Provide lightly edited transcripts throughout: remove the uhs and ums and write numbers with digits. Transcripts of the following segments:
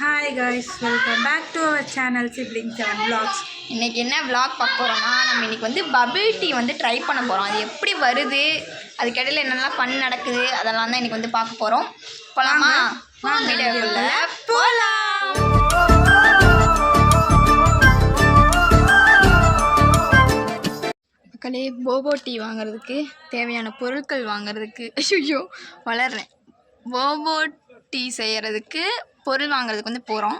Hi guys, welcome back to our channel siblings 7 vlogs. இன்றைக்கி என்ன vlog பார்க்க போகிறோம்னா, நம்ம இன்றைக்கி வந்து பபிள் டீ வந்து ட்ரை பண்ண போகிறோம். அது எப்படி வருது, அதுக்கிடையில் என்னெல்லாம் ஃபன் நடக்குது, அதெல்லாம் தான் இன்றைக்கி வந்து பார்க்க போகிறோம். போகலாமா? வீடியோக்குள்ள போகலாம். மக்களே, போபோ டீ வாங்குறதுக்கு தேவையான பொருட்கள் வாங்குறதுக்கு ஐயோ வளர்றேன். போபோ டீ செய்கிறதுக்கு பொருள் வாங்குறதுக்கு வந்து போகிறோம்.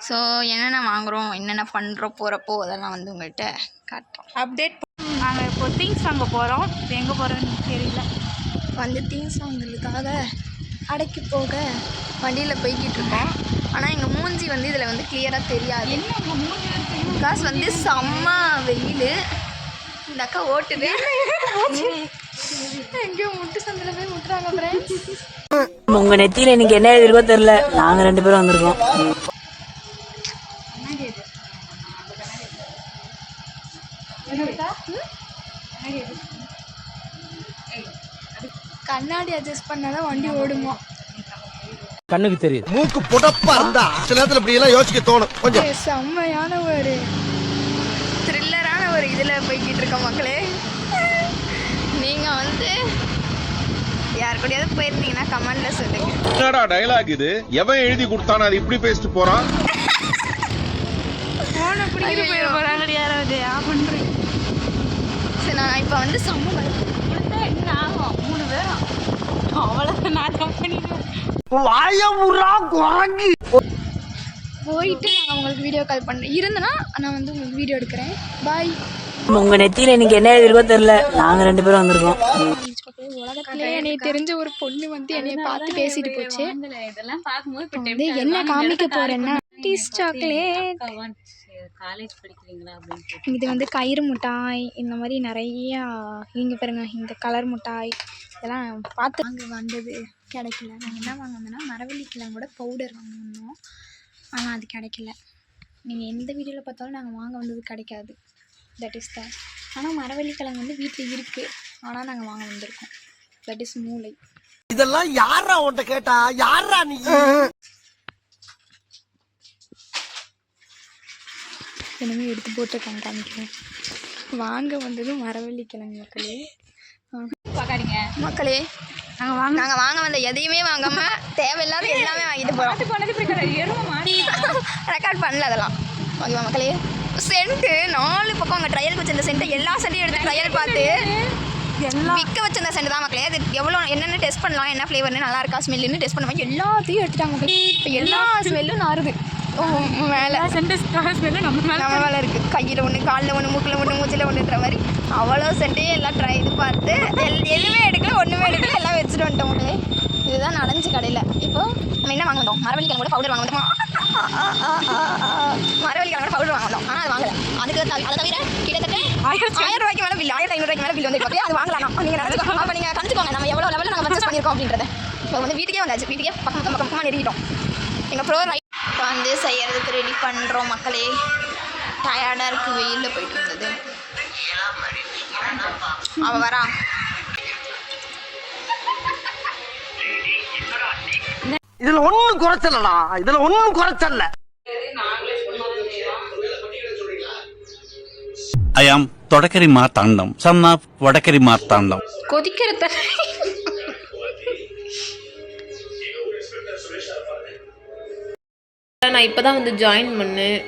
ஸோ என்னென்ன வாங்குகிறோம், என்னென்ன பண்ணுறோம் போகிறப்போ அதெல்லாம் வந்து உங்கள்கிட்ட காட்டுறோம். அப்டேட் நாங்கள் இப்போ திங்ஸ் வாங்க போகிறோம். இப்போ எங்கே போகிறோன்னு தெரியல. வந்து திங்ஸ் வாங்குறதுக்காக கடைக்கு போக வண்டியில் போய்கிட்டு இருக்கோம். ஆனால் எங்கள் மூஞ்சி வந்து இதில் வந்து கிளியராக தெரியாது. காசு வந்து செம்ம வெயில். இந்த அக்கா ஓட்டுது. எங்கேயோ முட்டு சந்தில் போய் முட்டுறாங்க ஃப்ரெண்ட்ஸ். உங்க நெத்தியில இன்னைக்கு என்ன எழுதிருக்கோ தெரியல. நாங்க 2 பேரும் வந்திருக்கோம். கண்ணாடி அட்ஜஸ்ட் பண்ணாதான் வண்டி ஓடுமா? கண்ணுக்கு தெரியுது. மூக்கு புடப்பா இருந்தா சில நேரத்துல இப்படி எல்லாம் யோசிக்க தோணும். கொஞ்சம் செம்மையான ஒரு த்ரில்லரான ஒரு இதில் போய்கிட்டு இருக்க மக்களே. நீங்கள் வந்து யார் கூடயாவது போயிருந்தீங்கன்னா கமெண்ட்ல சொல்லுங்க. என்னடா டயலாக் இது? எவன் எழுதி கொடுத்தானே அது இப்படி பேசிட்டு போறான்? ஃபோனை பிடிக்கிட்டு போயிட போகிறாங்க யாராவது. பண்ணுறேன். சரி, நான் இப்போ வந்து கொடுத்தா என்ன ஆகும்? 3 பேரும் அவ்வளோ நான் கம்பெனியில் போயிட்டு நான் உங்களுக்கு வீடியோ கால் பண்ணுறேன். இருந்தேன்னா நான் வந்து உங்களுக்கு வீடியோ எடுக்கிறேன். பாய். உங்க நெத்தியில இன்னைக்கு என்ன எழுதிருக்கோ தெரியல. நாங்க 2 பேரும் வந்திருக்கோம். உலகத்திலே என்னை தெரிஞ்ச ஒரு பொண்ணு வந்து என்னைய பார்த்து பேசிட்டு போச்சு. இதெல்லாம் பார்க்கும்போது என்ன காமிக்க போறேன்னா சாக்லேட். காலேஜ் படிக்கிறீங்களா அப்படின்னு. இது வந்து கயிறு மிட்டாய், இந்த மாதிரி நிறையா இங்கே பாருங்க, இந்த கலர் மிட்டாய் இதெல்லாம் பார்த்து அங்கே வந்தது கிடைக்கல. நாங்கள் என்ன வாங்க வந்தோம்னா மரவள்ளிக்கிழங்கோட பவுடர் வாங்க வந்தோம். ஆனால் அது கிடைக்கல. நீங்கள் எந்த வீடியோவில் பார்த்தாலும் நாங்கள் வாங்க வந்தது கிடைக்காது. That is the. ஆனால் மரவள்ளிக்கிழங்கு வந்து வீட்டில் இருக்குது. ஆனால் நாங்கள் வாங்க வந்திருக்கோம். தட் இஸ் மூளை. இதெல்லாம் யாரா உன்கிட்ட கேட்டா? யாரா நீ? என்னமே எடுத்து போட்டிருக்காங்க, காமிக்கிறேன். வாங்க வந்தது மரவள்ளிக்கிழங்கு மக்களே. பார்க்காதீங்க மக்களே, நாங்கள் வாங்க வந்த எதையுமே வாங்காமல் தேவையில்லாத எல்லாமே வாங்கிட்டு போகிறோம். ரெக்கார்ட் பண்ணல அதெல்லாம். ஓகேவா மக்களே? சென்ட்டு 4 பக்கம் அங்கே ட்ரையலுக்கு வச்சிருந்த சென்ட்டை எல்லா சென்ட்டையும் எடுத்து ட்ரையல் பார்த்து விற்க வச்சிருந்த சென்ட் தான் மக்களே. அது எவ்வளோ என்னென்ன டெஸ்ட் பண்ணலாம், என்ன ஃப்ளேவர்னு, நல்லா இருக்கா ஸ்மெல்லுன்னு டெஸ்ட் பண்ணுவாங்க. எல்லாத்தையும் எடுத்துட்டாங்க மக்களே. இப்போ எல்லா ஸ்மெல்லும் நாறுது. மேலே ஸ்மெல்லு நம்ம மேலே இருக்குது. கையில் ஒன்று, காலில் ஒன்று, மூக்கில் ஒன்று, மூச்சில் ஒன்றுன்ற மாதிரி அவ்வளோ சென்ட்டையும் எல்லாம் இது பார்த்து எதுவுமே எடுக்கல, ஒன்றுமே எடுக்கல, எல்லாம் வச்சுட்டு வந்துட்டோம் மக்களே. இதுதான் நடந்துச்சு கடையில். இப்போது நம்ம என்ன வாங்க வந்தோம்? மரவள்ளிக்கிழங்கோட பவுடர் வாங்க வந்தோம். மரவள்ளிக்கிழங்கோட பவுடர் வாங்க வந்தோம். ஆனால் அது வாங்கலை. அதுக்கு அதை தவிர கிட்டத்தட்ட 1000 ரூபாய்க்கு மேலே பில், 1500 ரூபாய்க்கு மேலே பில் வந்து அது வாங்கலாம். நீங்கள் அப்போ நீங்கள் கண்டுக்கோங்க நம்ம எவ்வளோ லெவலில் நாங்கள் பர்ச்சேஸ் பண்ணியிருக்கோம் அப்படின்றத. இப்போ வந்து வீட்டுக்கே வந்தாச்சு. வீட்டுக்கே பக்கமாக நெருங்கிட்டோம். எங்கள் ப்ரோ ரைட் இப்போ வந்து செய்யறதுக்கு ரெடி பண்ணுறோம் மக்களே. டயர்டாக இருக்குது, வெயிலில் போயிட்டு வந்தது. அவள் வரா. இதுல ஒண்ணும் குறைச்சலடா. இதுல ஒண்ணும் குறைச்சல்ல. I am Thodakkari Marthandam, son of Vadakkari Marthandam. கொதிக்கிற தண்ணி நான் இப்பதான் வந்து ஜாயின் பண்ணேன்.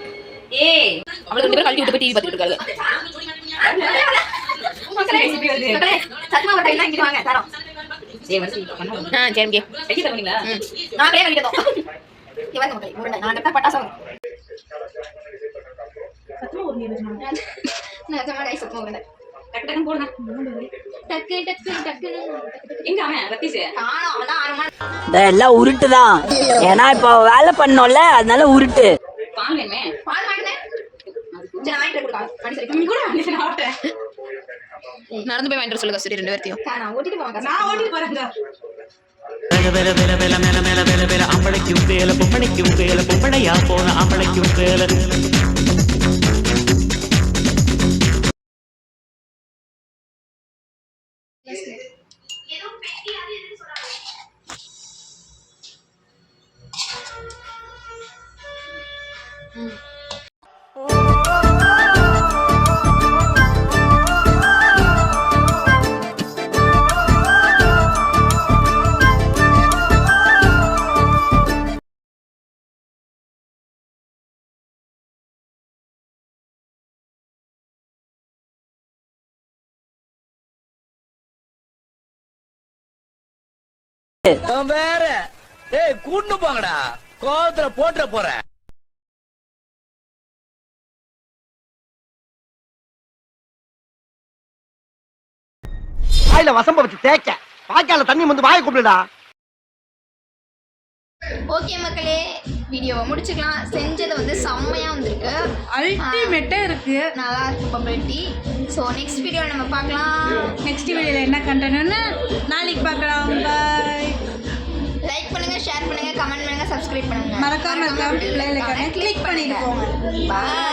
அவளை 2 பேரும் கழட்டி விட்டு போய் டிவி பார்த்துட்டு இருக்காங்க. எல்லாம் உருட்டுதான். ஏன்னா இப்ப வேலை பண்ணோம்ல, அதனால உருட்டு. நடந்து போய் வாங்கிட்டு சொல்லுங்க சரி 2 பேர்த்தையும். அம்பளைக்கும் வேலை பொம்பளைக்கும் வேலை பொம்பளையா போன அம்பளைக்கும் வேலை. வேற ஏய் கூட்டு போங்கடா கோவத்துல போட்டுற போற வாயில வசம்ப வச்சு தேய்க்க வாய்க்கால தண்ணி வந்து வாயை கூப்பிடுடா. ஓகே மக்களே, வீடியோவை முடிச்சுக்கலாம். செஞ்சது வந்து செம்மையாக வந்திருக்கு, அல்டிமேட்டாக இருக்குது. நல்லா இருக்கு பப்ளிட்டி. ஸோ நெக்ஸ்ட் வீடியோவில் நம்ம பார்க்கலாம். நெக்ஸ்ட் வீடியோவில் என்ன கண்டென்ட்னு நாளைக்கு பார்க்கலாம். பாய். லைக் பண்ணுங்க, ஷேர் பண்ணுங்க, கமெண்ட் பண்ணுங்க, சப்ஸ்கிரைப் பண்ணுங்க. மறக்காம பெல் ஐகானை கிளிக் பண்ணிட்டு போங்க. பாய்.